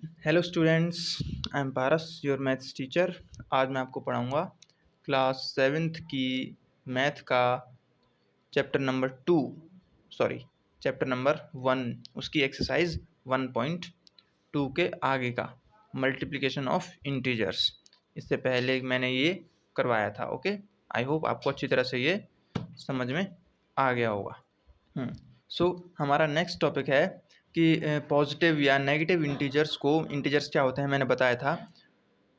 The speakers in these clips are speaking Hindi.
Hello students, I am Paras your maths teacher. आज मैं आपको पढ़ाऊँगा क्लास 7th की मैथ का chapter number 2 sorry chapter number 1 उसकी एक्सरसाइज 1.2 के आगे का मल्टीप्लिकेशन ऑफ इंटीजर्स। इससे पहले मैंने ये करवाया था। ओके, आई होप आपको अच्छी तरह से ये समझ में आ गया होगा। सो हमारा नेक्स्ट टॉपिक है कि पॉजिटिव या नेगेटिव इंटीजर्स को, इंटीजर्स क्या होते हैं मैंने बताया था,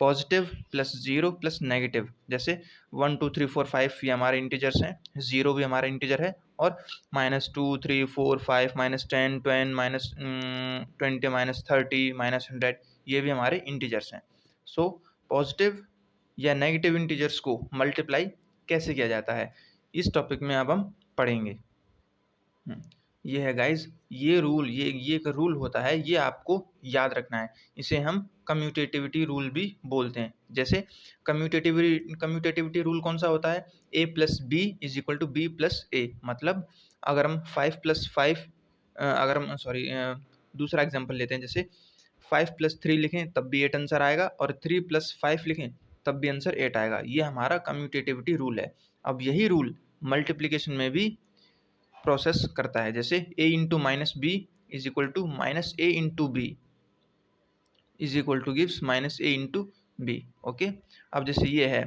positive plus zero plus negative. जैसे 1 2 3 4 5 ये हमारे इंटीजर्स हैं, जीरो भी हमारा इंटीजर है, और -2 3 4 5 -10 20 -20 -30 -100 ये भी हमारे इंटीजर्स हैं। सो पॉजिटिव या नेगेटिव इंटीजर्स को मल्टीप्लाई कैसे किया जाता है, इस टॉपिक में अब हम पढ़ेंगे। ये है गाइज, ये रूल, ये एक रूल होता है, ये आपको याद रखना है। इसे हम कम्यूटेटिविटी रूल भी बोलते हैं। जैसे कम्यूटेटिविटी रूल कौन सा होता है, a plus B is equal to B plus A. मतलब अगर हम 5 प्लस 5 अगर हम सॉरी दूसरा एग्जांपल लेते हैं, जैसे 5 प्लस 3 लिखें तब भी 8 आंसर आएगा, और 3 प्लस 5 लिखें तब भी आंसर 8 आएगा। ये हमारा कम्यूटेटिविटी रूल है। अब यही रूल मल्टीप्लिकेशन में भी प्रोसेस करता है। जैसे a into minus B is equal to minus A into B is equal to gives minus A into B. Okay, अब जैसे ये है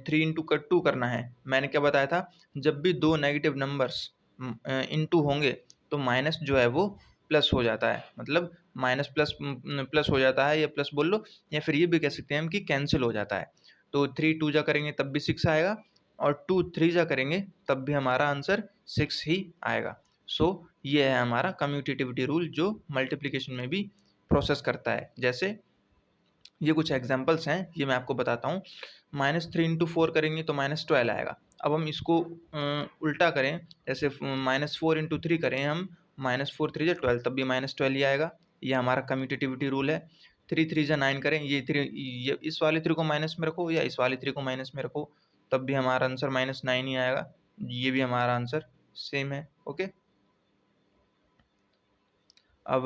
3 इंटू का 2 करना है, मैंने क्या बताया था, जब भी दो नेगेटिव नंबर्स इंटू होंगे तो माइनस जो है वो प्लस हो जाता है। मतलब माइनस प्लस प्लस हो जाता है, या प्लस बोल लो, या फिर ये भी कह सकते हैं हम कि कैंसिल हो जाता है। तो 3 2 जा करेंगे तब भी 6 आएगा, और 2 3 जा करेंगे तब भी हमारा आंसर 6 ही आएगा। सो ये है हमारा कम्यूटेटिविटी रूल जो मल्टीप्लिकेशन में भी प्रोसेस करता है। जैसे ये कुछ एग्जांपल्स हैं, ये मैं आपको बताता हूँ। -3 इंटू 4 करेंगे तो -12 आएगा। अब हम इसको उल्टा करें, जैसे -4 इंटू 3 करें हम, -4 3 12 तब भी -12 ही आएगा। ये हमारा कम्यूटेटिविटी रूल है। 3 3 9 करें, ये इस वाले 3 को माइनस में रखो या इस वाले 3 को माइनस में रखो, तब भी हमारा आंसर -9 ही आएगा। ये भी हमारा आंसर सेम है। ओके, अब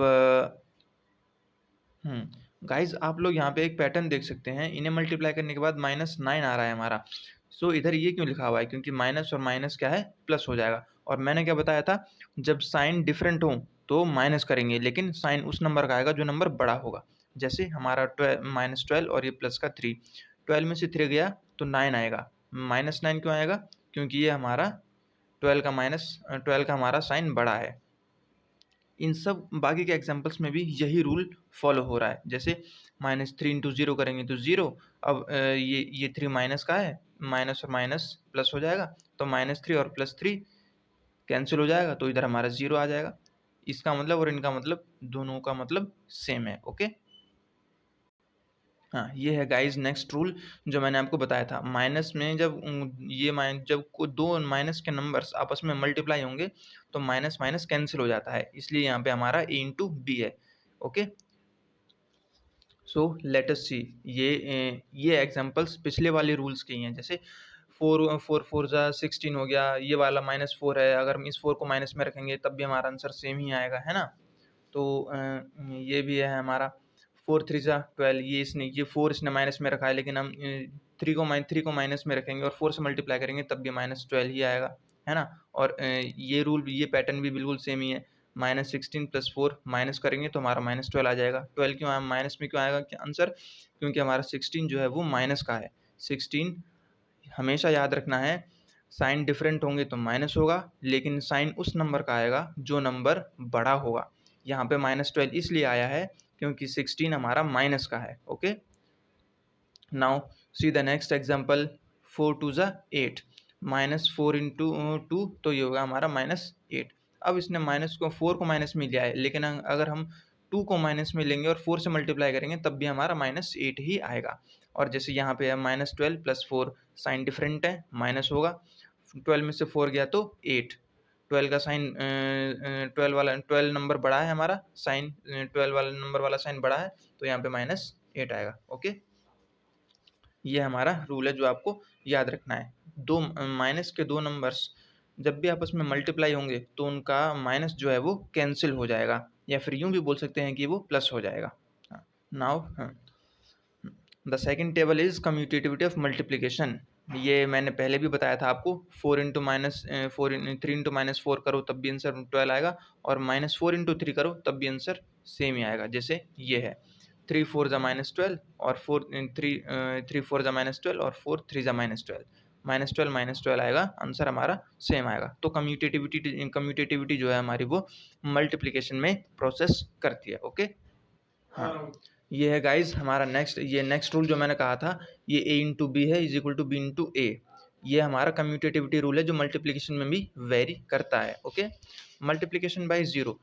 गाइज आप लोग यहाँ पे एक पैटर्न देख सकते हैं, इन्हें मल्टीप्लाई करने के बाद -9 आ रहा है हमारा। सो इधर ये क्यों लिखा हुआ है, क्योंकि माइनस और माइनस क्या है, प्लस हो जाएगा। और मैंने क्या बताया था, जब साइन डिफरेंट हो तो माइनस करेंगे, लेकिन साइन उस नंबर का आएगा जो नंबर बड़ा होगा। जैसे हमारा -12 और ये प्लस का 3, 12 में से 3 गया तो 9 आएगा। -9 क्यों आएगा, क्योंकि ये हमारा 12 का हमारा साइन बड़ा है। इन सब बाकी के एग्जांपल्स में भी यही रूल फॉलो हो रहा है। जैसे -3 इंटू 0 करेंगे तो 0। अब ये 3 माइनस का है, माइनस और माइनस प्लस हो जाएगा, तो -3 और +3 कैंसिल हो जाएगा, तो इधर हमारा 0 आ जाएगा। इसका मतलब और इनका मतलब दोनों का मतलब सेम है। ओके, हाँ, ये है गाइज नेक्स्ट रूल जो मैंने आपको बताया था। माइनस में जब जब दो माइनस के नंबर्स आपस में मल्टीप्लाई होंगे तो माइनस माइनस कैंसिल हो जाता है, इसलिए यहाँ पे हमारा a इंटू बी है। ओके, सो लेट अस सी, ये एग्जांपल्स पिछले वाले रूल्स के ही हैं। जैसे 4 4 4 जा 16 हो गया, ये वाला -4 है, अगर हम इस 4 को माइनस में रखेंगे तब भी हमारा आंसर सेम ही आएगा, है ना। तो ये भी है हमारा 4 3 जा 12, ये 4 इसने माइनस में रखा है, लेकिन हम 3 को माइनस में रखेंगे और 4 से मल्टीप्लाई करेंगे तब भी -12 ही आएगा, है ना। और ये रूल, ये पैटर्न भी बिल्कुल सेम ही है। -16 + 4 माइनस करेंगे तो हमारा -12 आ जाएगा। 12 क्यों माइनस में क्यों आएगा आंसर, क्योंकि हमारा 16 जो है वो माइनस का है। 16 हमेशा याद रखना है, साइन डिफरेंट होंगे तो माइनस होगा, लेकिन साइन उस नंबर का आएगा जो नंबर बड़ा होगा। यहाँ पे -12 इसलिए आया है क्योंकि 16 हमारा माइनस का है। Okay, now see the next example. 4 2 जा 8, -4 इंटू 2 तो ये होगा हमारा -8। अब इसने माइनस को 4 को माइनस में लिया है, लेकिन अगर हम 2 को माइनस में लेंगे और 4 से मल्टीप्लाई करेंगे तब भी हमारा -8 ही आएगा। और जैसे यहाँ पे है -12 + 4, साइन डिफरेंट है, माइनस होगा। 12 में से 4 गया तो 8, 12 का साइन 12 नंबर बड़ा है हमारा, साइन 12 वाला नंबर वाला साइन बड़ा है, तो यहाँ पे -8 आएगा। ओके, ये हमारा रूल है जो आपको याद रखना है। दो माइनस के दो नंबर्स जब भी आपस में मल्टीप्लाई होंगे तो उनका माइनस जो है वो कैंसिल हो जाएगा, या फिर यूँ भी बोल सकते हैं कि वो प्लस हो जाएगा। Now the second table is commutativity of multiplication. ये मैंने पहले भी बताया था आपको, 3 इंटू -4 करो तब भी आंसर 12 आएगा, और -4 इंटू 3 करो तब भी आंसर सेम ही आएगा। जैसे ये है 3 4 ज़ा -12 और 3 4 ज़ा -12 और 4 3 ज़ा -12, -12 आएगा, आंसर हमारा सेम आएगा। तो कम्यूटेटिविटी जो है हमारी वो मल्टीप्लिकेशन में प्रोसेस करती है। ओके, हाँ, ये है गाइज हमारा नेक्स्ट रूल जो मैंने कहा था, ये a इंटू बी है is equal to B into A. ये हमारा कम्यूटेटिविटी रूल है जो मल्टीप्लिकेशन में भी वेरी करता है। ओके, मल्टीप्लिकेशन बाय जीरो,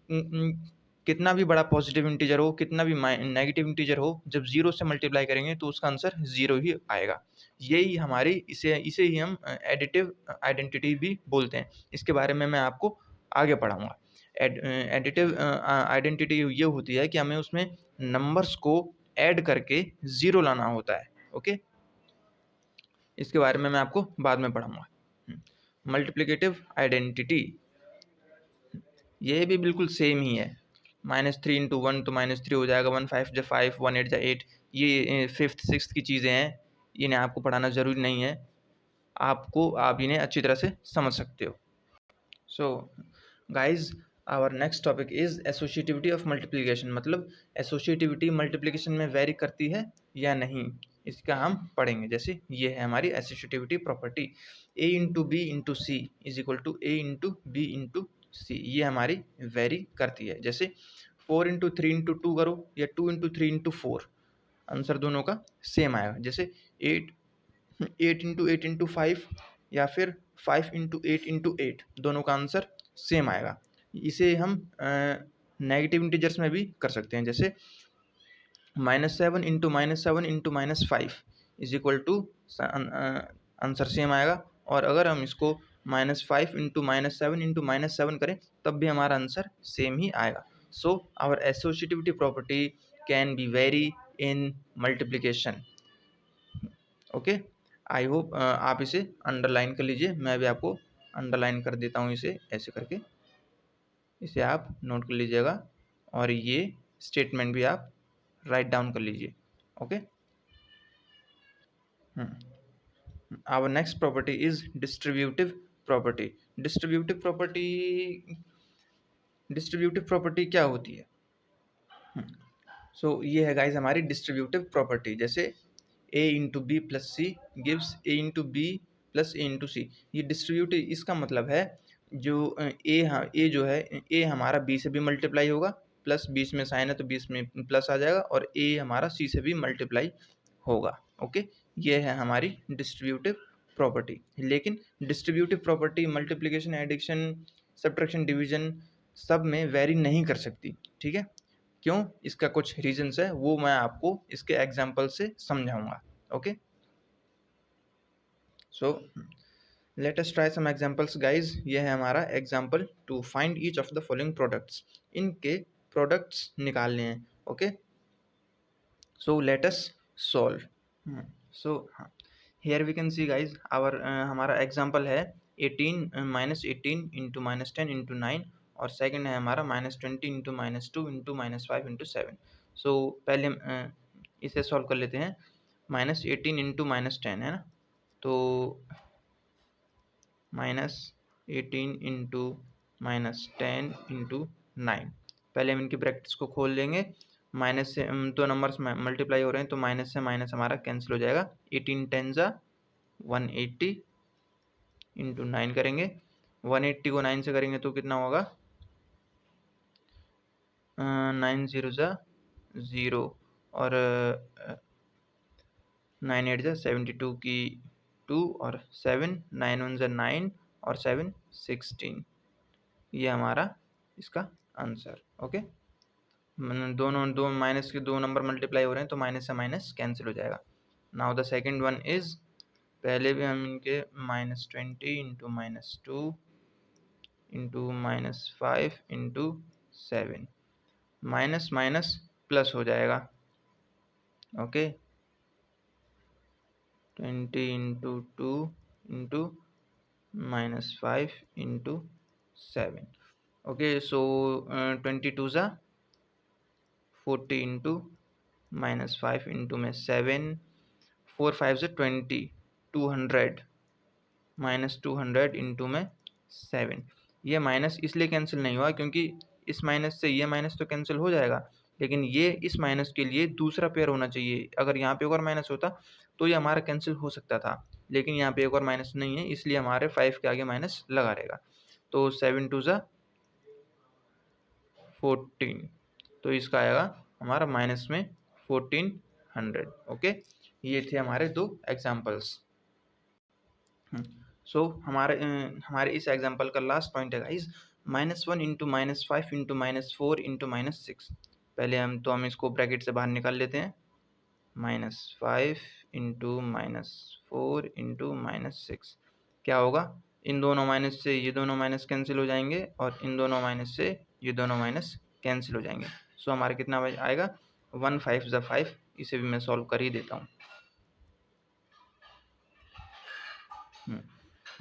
कितना भी बड़ा पॉजिटिव इंटीजर हो, कितना भी नेगेटिव इंटीजर हो, जब जीरो से मल्टीप्लाई करेंगे तो उसका आंसर जीरो ही आएगा। यही हमारी इसे ही हम एडिटिव आइडेंटिटी भी बोलते हैं। इसके बारे में मैं आपको आगे पढ़ाऊँगा। एडिटिव आइडेंटिटी ये होती है कि हमें उसमें नंबर्स को ऐड करके ज़ीरो लाना होता है। ओके, इसके बारे में मैं आपको बाद में पढ़ाऊँगा। मल्टीप्लिकेटिव आइडेंटिटी ये भी बिल्कुल सेम ही है। -3 इंटू 1 तो -3 हो जाएगा, 1 5 जा 5, 1 8 जा 8। ये 5th 6th की चीज़ें हैं, इन्हें आपको पढ़ाना ज़रूरी नहीं है। आप इन्हें अच्छी तरह से समझ सकते हो। So guys, our next topic is associativity of multiplication. मतलब एसोसिएटिविटी मल्टीप्लिकेशन में वेरी करती है या नहीं, इसका हम पढ़ेंगे। जैसे ये है हमारी associativity property, a into B into C is equal to a into B into C. ये हमारी वेरी करती है। जैसे 4 इंटू 3 इंटू 2 करो या 2 इंटू 3 इंटू 4, आंसर दोनों का सेम आएगा। जैसे 8 इंटू 8 इंटू 5 या फिर 5 इंटू 8 इंटू 8, दोनों का आंसर सेम आएगा। इसे हम नेगेटिव इंटीजर्स में भी कर सकते हैं। जैसे -7 into -7 into -5 is equal to, answer same आएगा। और अगर हम इसको -5 इंटू -7 इंटू -7 करें तब भी हमारा आंसर सेम ही आएगा। So our associativity property can be vary in multiplication. Okay, I hope आप इसे अंडरलाइन कर लीजिए। मैं भी आपको अंडरलाइन कर देता हूँ इसे ऐसे करके, इसे आप नोट कर लीजिएगा और ये स्टेटमेंट भी आप राइट डाउन कर लीजिए। Okay, our next property is distributive property. Distributive property क्या होती है? सो ये है गाइज हमारी डिस्ट्रीब्यूटिव प्रॉपर्टी। जैसे a into B plus C gives a into B plus a into C. ये डिस्ट्रीब्यूटिव, इसका मतलब है जो a जो है, a हमारा b से भी मल्टीप्लाई होगा, प्लस बीच में साइन है तो बीच में प्लस आ जाएगा, और a हमारा c से भी मल्टीप्लाई होगा। ओके, ये है हमारी डिस्ट्रीब्यूटिव प्रॉपर्टी। लेकिन distributive property multiplication, addition, subtraction, division सब में वेरी नहीं कर सकती। ठीक है, क्यों? इसका कुछ रीजंस है, वो मैं आपको इसके एग्जाम्पल से समझाऊंगा। Okay, so let us try some examples guys. ये है हमारा example to find each of the following products. इनके प्रोडक्ट्स निकालने हैं। Okay, so let us solve. So here we can see guys our हमारा एग्जांपल है 18 -18 इंटू -10 इंटू 9, और सेकंड है हमारा -20 इंटू -2 इंटू -5 इंटू 7। सो पहले इसे सॉल्व कर लेते हैं। -18 इंटू -10 है ना, तो -18 इंटू -10 इंटू 9, पहले हम इनकी ब्रैकेट्स को खोल लेंगे। माइनस से दो नंबर्स मल्टीप्लाई हो रहे हैं तो माइनस से माइनस हमारा कैंसिल हो जाएगा। 18 10 ज़ा 180 इंटू 9 करेंगे। 180 को 9 से करेंगे तो कितना होगा? 9 0 ज़ा 0, और 9 8 ज़ा 72 की 2, और 7 9 1 ज़ा 9, और 7 16। ये हमारा इसका आंसर। ओके, दो माइनस के दो नंबर मल्टीप्लाई हो रहे हैं तो माइनस से माइनस कैंसिल हो जाएगा। Now the second one is, पहले भी हम इनके -20 into -2 into -5 into 7, minus minus plus हो जाएगा। Okay, 20 into 2 into -5 into 7। Okay, so 22 ज़ा 40 इंटू -5 इंटू में 7, 4 5 से 20, 200 -200 इंटू में 7। ये माइनस इसलिए कैंसिल नहीं हुआ क्योंकि इस माइनस से ये माइनस तो कैंसिल हो जाएगा, लेकिन ये इस माइनस के लिए दूसरा पेयर होना चाहिए। अगर यहाँ पे एक और माइनस होता तो ये हमारा कैंसिल हो सकता था, लेकिन यहाँ पे एक और माइनस नहीं है, इसलिए हमारे 5 के आगे माइनस लगा रहेगा। तो 7 2 ज़ा 14, तो इसका आएगा हमारा माइनस में 1400। ओके, ये थे हमारे 2 एग्जाम्पल्स। सो हमारे इस एग्जाम्पल का लास्ट पॉइंट है गाइस, -1 इंटू -5 इंटू -4 इंटू -6। पहले हम इसको ब्रैकेट से बाहर निकाल लेते हैं। -5 इंटू -4 इंटू -6 क्या होगा, इन दोनों माइनस से ये दोनों माइनस कैंसिल हो जाएंगे और इन दोनों माइनस से ये दोनों माइनस कैंसिल हो जाएंगे। सो हमारा कितना आएगा, 1 5 ज़ा 5। इसे भी मैं सॉल्व कर ही देता हूँ।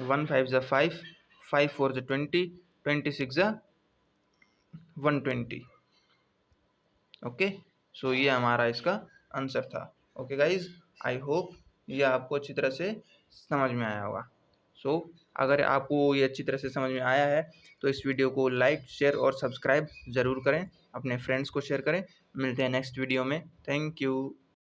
1 5 ज़ा 5, 5 4 ज़ा 20, 26 ज़ा 120। ओके, सो ये हमारा इसका आंसर था। ओके गाइज, आई होप ये आपको अच्छी तरह से समझ में आया होगा। सो अगर आपको ये अच्छी तरह से समझ में आया है तो इस वीडियो को लाइक, शेयर और सब्सक्राइब ज़रूर करें, अपने फ्रेंड्स को शेयर करें। मिलते हैं नेक्स्ट वीडियो में। Thank you.